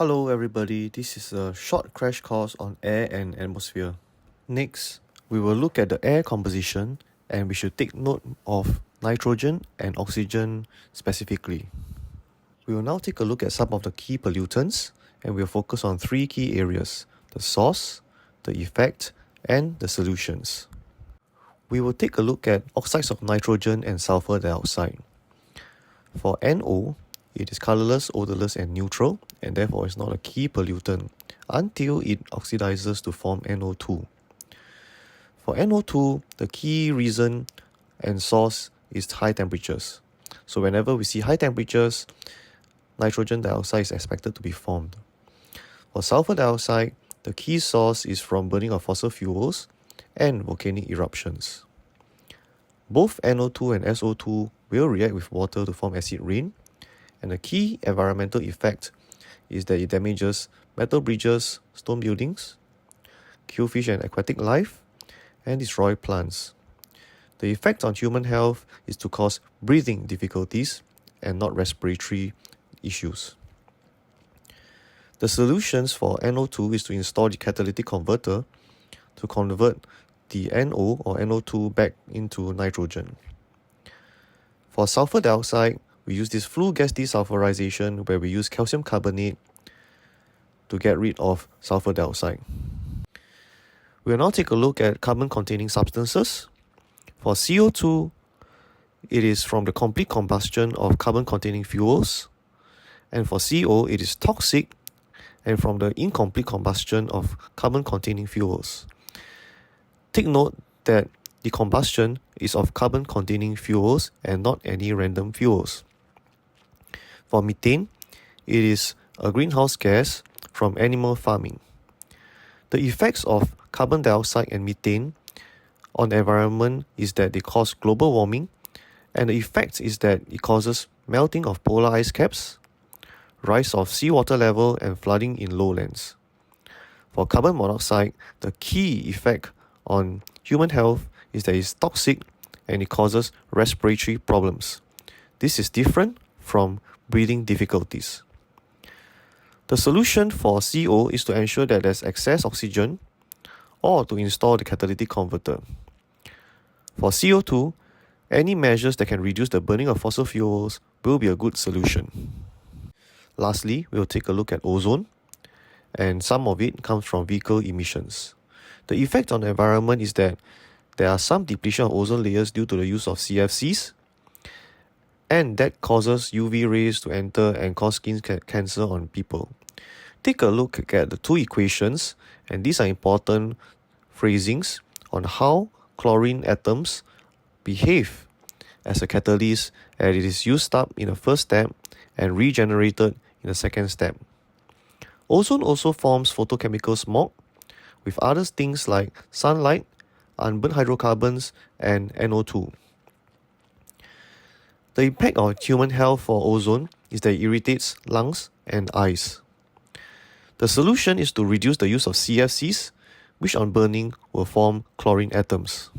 Hello everybody, this is a short crash course on air and atmosphere. Next, we will look at the air composition and we should take note of nitrogen and oxygen specifically. We will now take a look at some of the key pollutants and we will focus on three key areas: the source, the effect, and the solutions. We will take a look at oxides of nitrogen and sulfur dioxide. For NO, it is colorless, odorless, and neutral, and therefore is not a key pollutant until it oxidizes to form NO2. For NO2, the key reason and source is high temperatures. So whenever we see high temperatures, nitrogen dioxide is expected to be formed. For sulfur dioxide, the key source is from burning of fossil fuels and volcanic eruptions. Both NO2 and SO2 will react with water to form acid rain, and the key environmental effect is that it damages metal bridges, stone buildings, killfish and aquatic life, and destroy plants. The effect on human health is to cause breathing difficulties and not respiratory issues. The solutions for NO2 is to install the catalytic converter to convert the NO or NO2 back into nitrogen. For sulfur dioxide, we use this flue gas desulfurization where we use calcium carbonate to get rid of sulfur dioxide. We will now take a look at carbon-containing substances. For CO2, it is from the complete combustion of carbon-containing fuels, and for CO, it is toxic and from the incomplete combustion of carbon-containing fuels. Take note that the combustion is of carbon-containing fuels and not any random fuels. For methane, it is a greenhouse gas from animal farming. The effects of carbon dioxide and methane on the environment is that they cause global warming, and the effect is that it causes melting of polar ice caps, rise of seawater level, and flooding in lowlands. For carbon monoxide, the key effect on human health is that it's toxic and it causes respiratory problems. This is different from breathing difficulties. The solution for CO is to ensure that there's excess oxygen or to install the catalytic converter. For CO2, any measures that can reduce the burning of fossil fuels will be a good solution. Lastly, we'll take a look at ozone, and some of it comes from vehicle emissions. The effect on the environment is that there are some depletion of ozone layers due to the use of CFCs, and that causes UV rays to enter and cause skin cancer on people. Take a look at the two equations, and these are important phrasings on how chlorine atoms behave as a catalyst, and it is used up in the first step and regenerated in the second step. Ozone also forms photochemical smog with other things like sunlight, unburned hydrocarbons, and NO2. The impact on human health for ozone is that it irritates lungs and eyes. The solution is to reduce the use of CFCs, which on burning will form chlorine atoms.